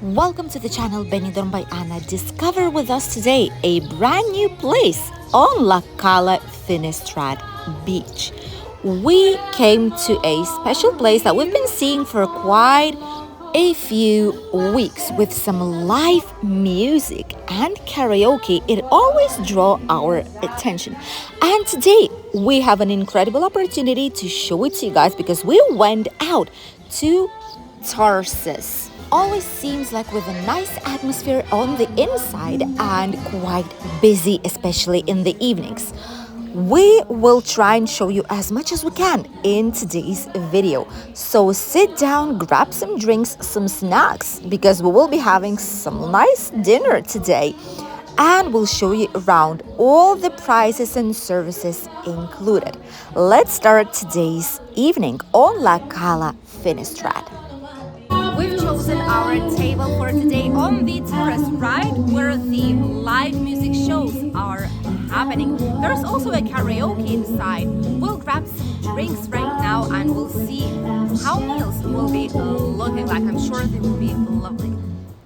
Welcome to the channel Benidorm by Anna. Discover with us today a brand new place on La Cala Finestrat Beach. We came to a special place that we've been seeing for quite a few weeks with some live music and karaoke. It always draw our attention, and today we have an incredible opportunity to show it to you guys because we went out to ZARSUS. Always seems like with a nice atmosphere on the inside and quite busy, especially in the evenings. We will try and show you as much as we can in today's video. So sit down, grab some drinks, some snacks, because we will be having some nice dinner today. And we'll show you around all the prices and services included. Let's start today's evening on La Cala Finestrat. We've chosen our table for today on the terrace, right where the live music shows are happening. There's also a karaoke inside. We'll grab some drinks right now and we'll see how meals will be looking like. I'm sure they will be lovely.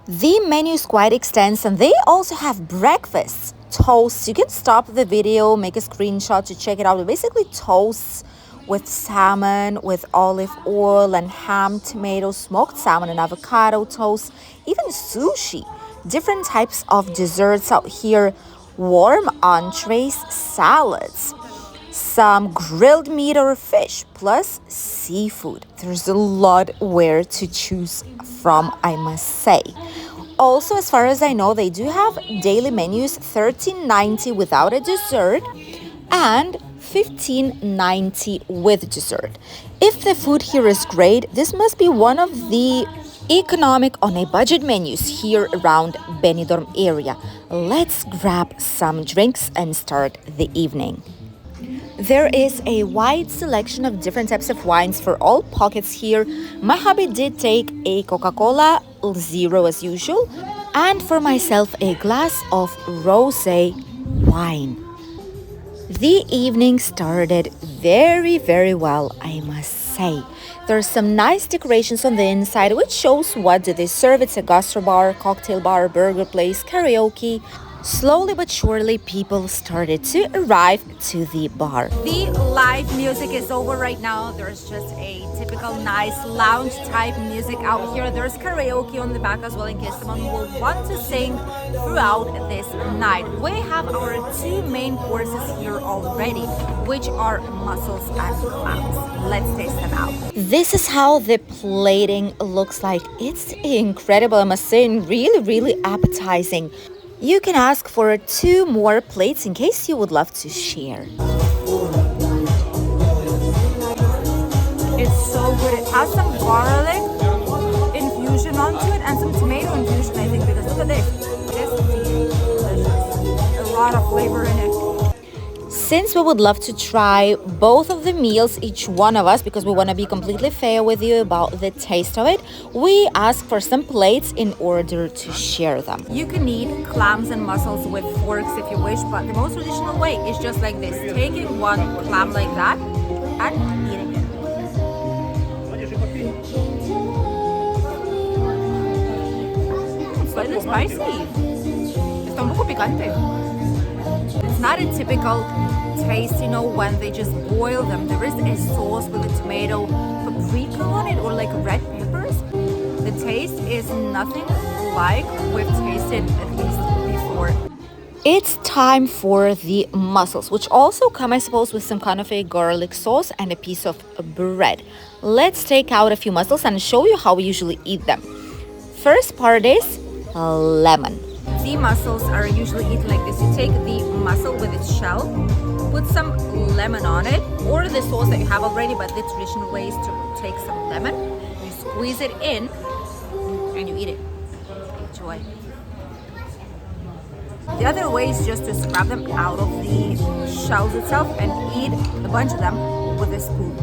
The menu is quite extensive and they also have breakfasts, toasts. You can stop the video, make a screenshot to check it out. Basically toasts with salmon, with olive oil and ham, tomatoes, smoked salmon and avocado toast, even sushi, different types of desserts out here, warm entrees, salads, some grilled meat or fish, plus seafood. There's a lot where to choose from, I must say. Also, as far as I know, they do have daily menus, $13.90 without a dessert and $15.90 with dessert. If the food here is great, this must be one of the economic on a budget menus here around Benidorm area. Let's grab some drinks and start the evening. There is a wide selection of different types of wines for all pockets here. My hubby did take a Coca-Cola Zero as usual, and for myself a glass of rosé wine. The evening started very well, I must say. There's some nice decorations on the inside which shows what do they serve. It's a gastrobar, cocktail bar, burger place, karaoke. Slowly but surely people started to arrive to the bar. The live music is over right now. There's just a typical nice lounge type music out here. There's karaoke on the back as well in case someone will want to sing throughout this night. We have our two main courses here already, which are mussels and clams. Let's taste them out. This is how the plating looks like. It's incredible, I must say, and really appetizing. You can ask for 2 more plates in case you would love to share. It's so good. It has some garlic infusion onto it and some tomato infusion, I think, because look at this. This is delicious. A lot of flavor in it. Since we would love to try both of the meals, each one of us, because we want to be completely fair with you about the taste of it, we ask for some plates in order to share them. You can eat clams and mussels with forks if you wish, but the most traditional way is just like this, taking one clam like that and eating it. It's slightly spicy. Está un poco picante. It's not a typical taste, you know, when they just boil them. There is a sauce with a tomato paprika on it or like red peppers. The taste is nothing like we've tasted at least before. It's time for the mussels, which also come, I suppose, with some kind of a garlic sauce and a piece of bread. Let's take out a few mussels and show you how we usually eat them. First part is lemon. The mussels are usually eaten like this. You take the mussel with its shell, put some lemon on it, or the sauce that you have already, but the traditional way is to take some lemon, you squeeze it in, and you eat it. Enjoy. The other way is just to scrap them out of the shells itself and eat a bunch of them with a spoon.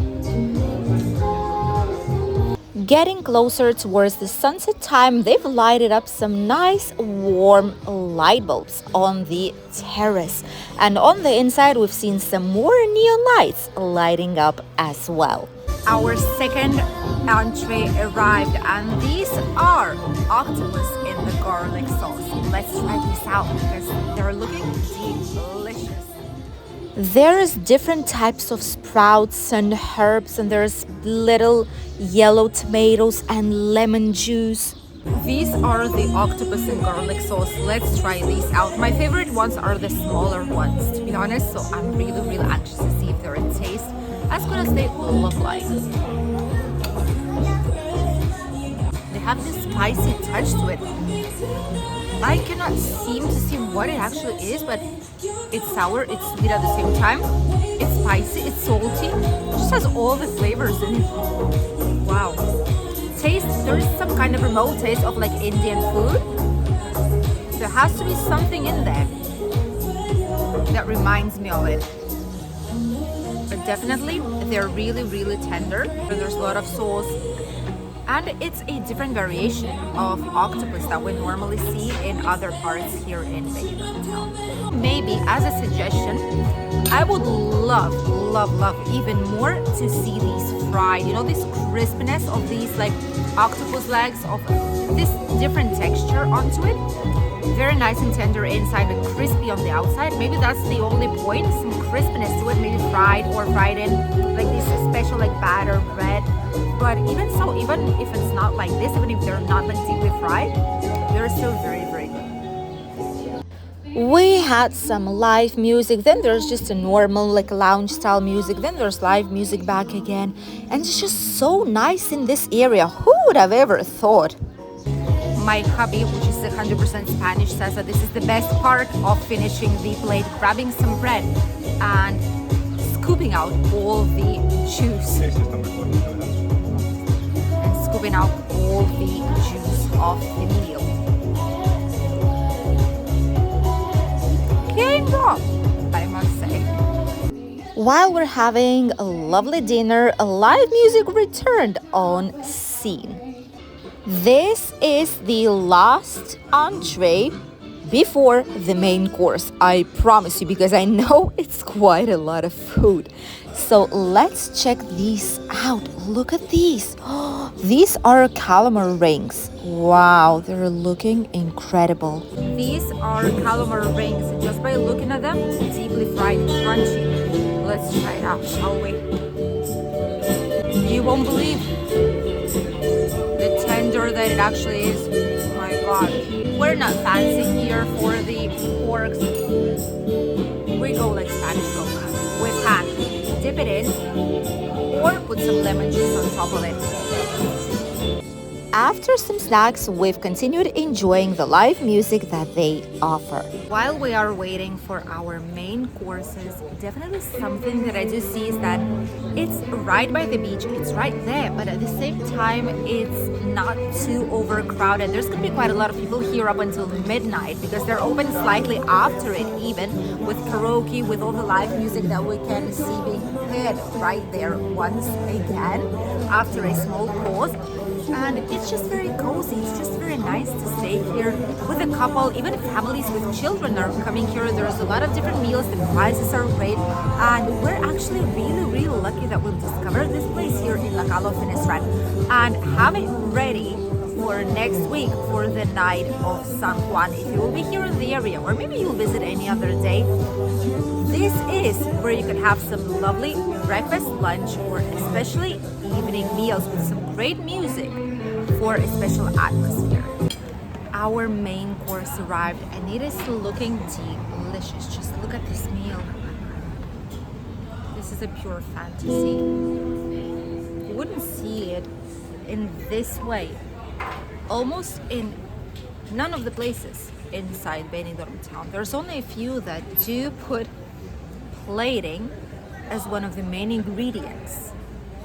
Getting closer towards the sunset time, they've lighted up some nice warm light bulbs on the terrace. And on the inside, we've seen some more neon lights lighting up as well. Our second entree arrived, and these are octopus in the garlic sauce. Let's try these out because they're looking delicious. There's different types of sprouts and herbs, and there's little yellow tomatoes and lemon juice. These are the octopus and garlic sauce. Let's try these out. My favorite ones are the smaller ones, to be honest, so I'm really anxious to see if their taste as good as they look like. They have this spicy touch to it. I cannot seem to see what it actually is, but it's sour, it's sweet at the same time. It's spicy, it's salty. It just has all the flavors in it. Wow. Taste, there is some kind of remote taste of like Indian food. There has to be something in there that reminds me of it. But definitely, they're really tender. There's a lot of sauce. And it's a different variation of octopus that we normally see in other parts here in Benidorm town. Maybe as a suggestion, I would love even more to see these fried. You know, this crispiness of these like octopus legs, of this different texture onto it. Very nice and tender inside, but crispy on the outside. Maybe that's the only point, some crispiness to it, maybe fried or fried in like this special like batter bread. But even so, even if it's not like this, even if they're not like deeply fried, they're still very good. We had some live music, then there's just a normal like lounge style music, then there's live music back again, and it's just so nice in this area. Who would have ever thought? My hubby, which is 100% Spanish, says that this is the best part of finishing the plate, grabbing some bread and scooping out all the juice. And scooping out all the juice of the meal. King drop, I must say. While we're having a lovely dinner, a live music returned on scene. This is the last entree before the main course, I promise you, because I know it's quite a lot of food. So let's check these out. Look at these. These are calamari rings. Wow, they're looking incredible. These are calamari rings. Just by looking at them, deeply fried, crunchy. Let's try it out, shall we? You won't believe the tender that it actually is. Oh my god. We're not fancy here for the porks. We go like Spanish go with hand. Dip it in or put some lemon juice on top of it. After some snacks, we've continued enjoying the live music that they offer. While we are waiting for our main courses, definitely something that I do see is that it's right by the beach, it's right there, but at the same time, it's not too overcrowded. There's gonna be quite a lot of people here up until midnight because they're open slightly after it, even with karaoke, with all the live music that we can see being heard right there once again after a small pause. And it's just very cozy, it's just very nice to stay here with a couple, even families with children are coming here. There's a lot of different meals, the prices are great, and we're actually really lucky that we've discovered this place here in La Cala Finestrat and have it ready for next week for the night of San Juan. If you will be here in the area, or maybe you'll visit any other day, this is where you can have some lovely breakfast, lunch, or especially evening meals with some great music for a special atmosphere. Our main course arrived and it is looking delicious. Just look at this meal. This is a pure fantasy. You wouldn't see it in this way almost in none of the places inside Benidorm town. There's only a few that do put plating as one of the main ingredients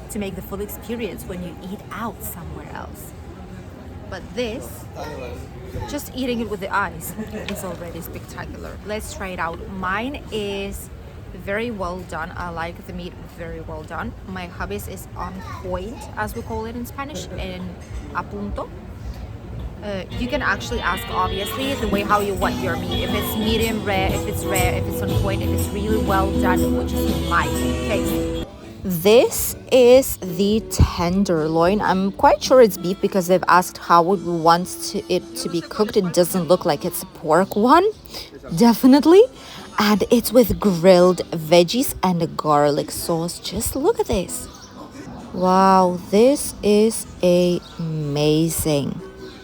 to make the full experience when you eat out somewhere else. But this, just eating it with the eyes, is already spectacular. Let's try it out. Mine is very well done. I like the meat very well done. My hubby's is on point, as we call it in Spanish, en a punto. You can actually ask, obviously, the way how you want your meat. If it's medium rare, if it's on point, if it's really well done, which is my case. This is the tenderloin. I'm quite sure it's beef because they've asked how we want it to be cooked. It doesn't look like it's a pork one, definitely. And it's with grilled veggies and a garlic sauce. Just look at this. Wow, this is amazing.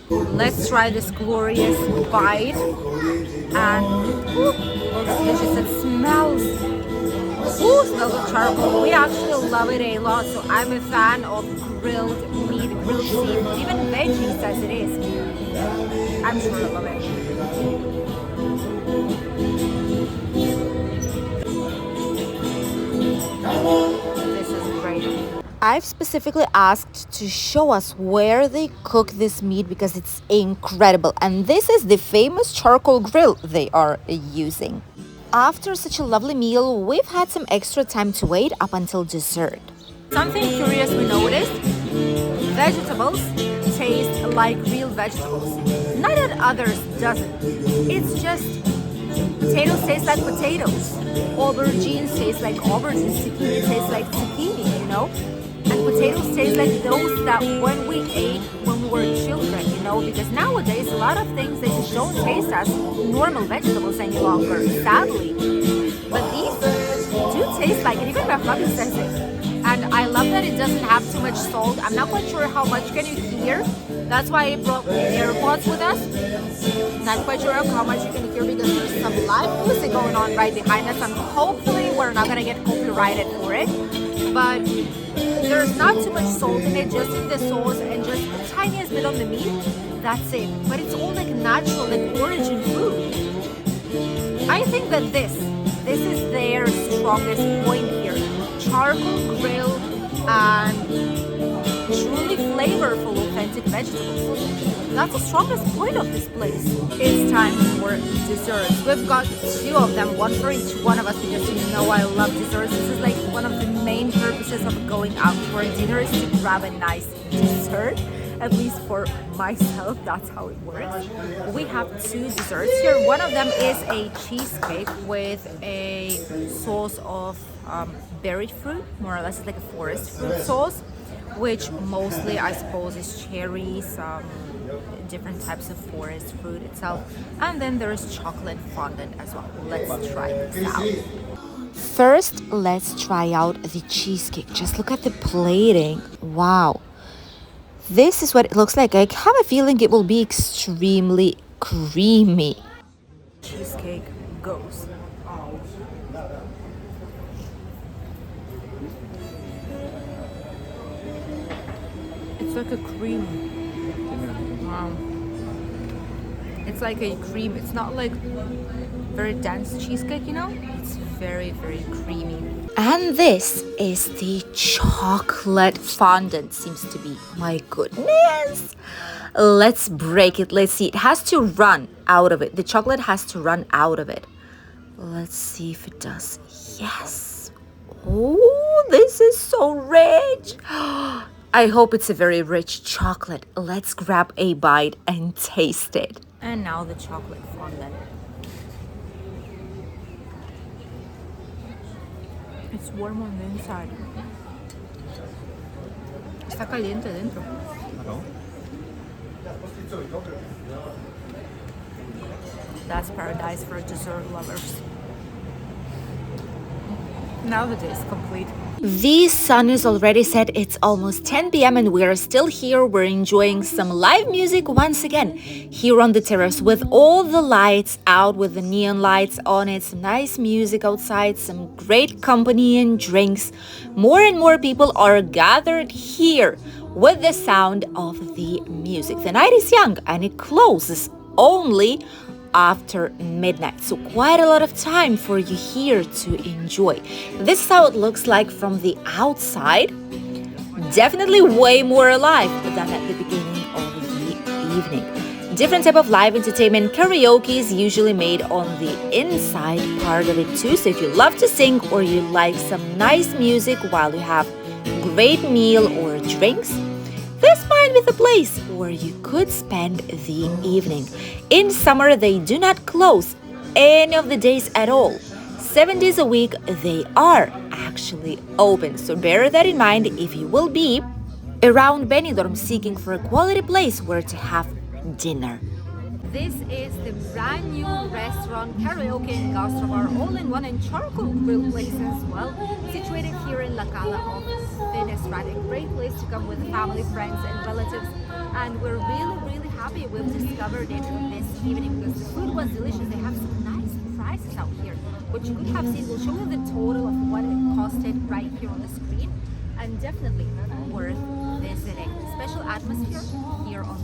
Let's try this glorious bite. And ooh, looks delicious. It smells. Ooh, smells of charcoal. We actually love it a lot. So I'm a fan of grilled meat, grilled seafood, even veggies as it is. I'm sure I love it. This is great. I've specifically asked to show us where they cook this meat because it's incredible. And this is the famous charcoal grill they are using. After such a lovely meal, we've had some extra time to wait up until dessert. Something curious we noticed, vegetables taste like real vegetables. Not that others doesn't. It's just potatoes taste like potatoes. Aubergines taste like aubergines. Zucchini tastes like zucchini, you know? And potatoes taste like those that when we ate when we were children, you know, because nowadays a lot of things they just don't taste as normal vegetables any longer, sadly. But these do taste like it, even my mother says it. And I love that it doesn't have too much salt. I'm not quite sure how much can you hear. That's why I brought AirPods with us. Not quite sure how much you can hear because there's some live music going on right behind us, and hopefully we're not gonna get copyrighted for it. But there's not too much salt in it, just in the sauce and just the tiniest bit on the meat. That's it. But it's all like natural, like origin food. I think that this is their strongest point here. Charcoal grilled and truly flavorful, authentic vegetables. That's the strongest point of this place. It's time for desserts. We've got two of them, one for each one of us because you know I love desserts. This is like one of the main purposes of going out for dinner is to grab a nice dessert. At least for myself, that's how it works. We have two desserts here. One of them is a cheesecake with a sauce of berry fruit, more or less it's like a forest fruit sauce, which mostly I suppose is cherries, different types of forest fruit itself. And then there is chocolate fondant as well. Let's try this out. First, let's try out the cheesecake. Just look at the plating. Wow. This is what it looks like. I have a feeling it will be extremely creamy. Cheesecake goes. It's like a cream. Wow. It's like a cream. It's not like very dense cheesecake, you know? It's very, very creamy. And this is the chocolate fondant, seems to be. My goodness. Let's break it. Let's see. It has to run out of it. The chocolate has to run out of it. Let's see if it does. Yes. Oh, this is so rich. I hope it's a very rich chocolate. Let's grab a bite and taste it. And now the chocolate fondant. It's warm on the inside. Está caliente dentro. That's paradise for dessert lovers. Now the day is complete. The sun is already set. It's almost 10 p.m. and we are still here. We're enjoying some live music once again here on the terrace with all the lights out, with the neon lights on it, some nice music outside, some great company and drinks. More and more people are gathered here with the sound of the music. The night is young and it closes only after midnight, so quite a lot of time for you here to enjoy. This is how it looks like from the outside. Definitely way more alive than at the beginning of the evening. Different type of live entertainment. Karaoke is usually made on the inside part of it too, so if you love to sing or you like some nice music while you have great meal or drinks, this might be the place where you could spend the evening. In summer, they do not close any of the days at all. 7 days a week, they are actually open. So bear that in mind if you will be around Benidorm seeking for a quality place where to have dinner. This is the brand new restaurant Karaoke Gastrobar, all-in-one and charcoal grill place as well, situated here in La Cala of Finestrat. A great place to come with family, friends and relatives, and we're really happy we've discovered it this evening because the food was delicious. They have some nice prices out here, which you could have seen. We'll show you the total of what it costed right here on the screen, and definitely worth visiting. Special atmosphere here on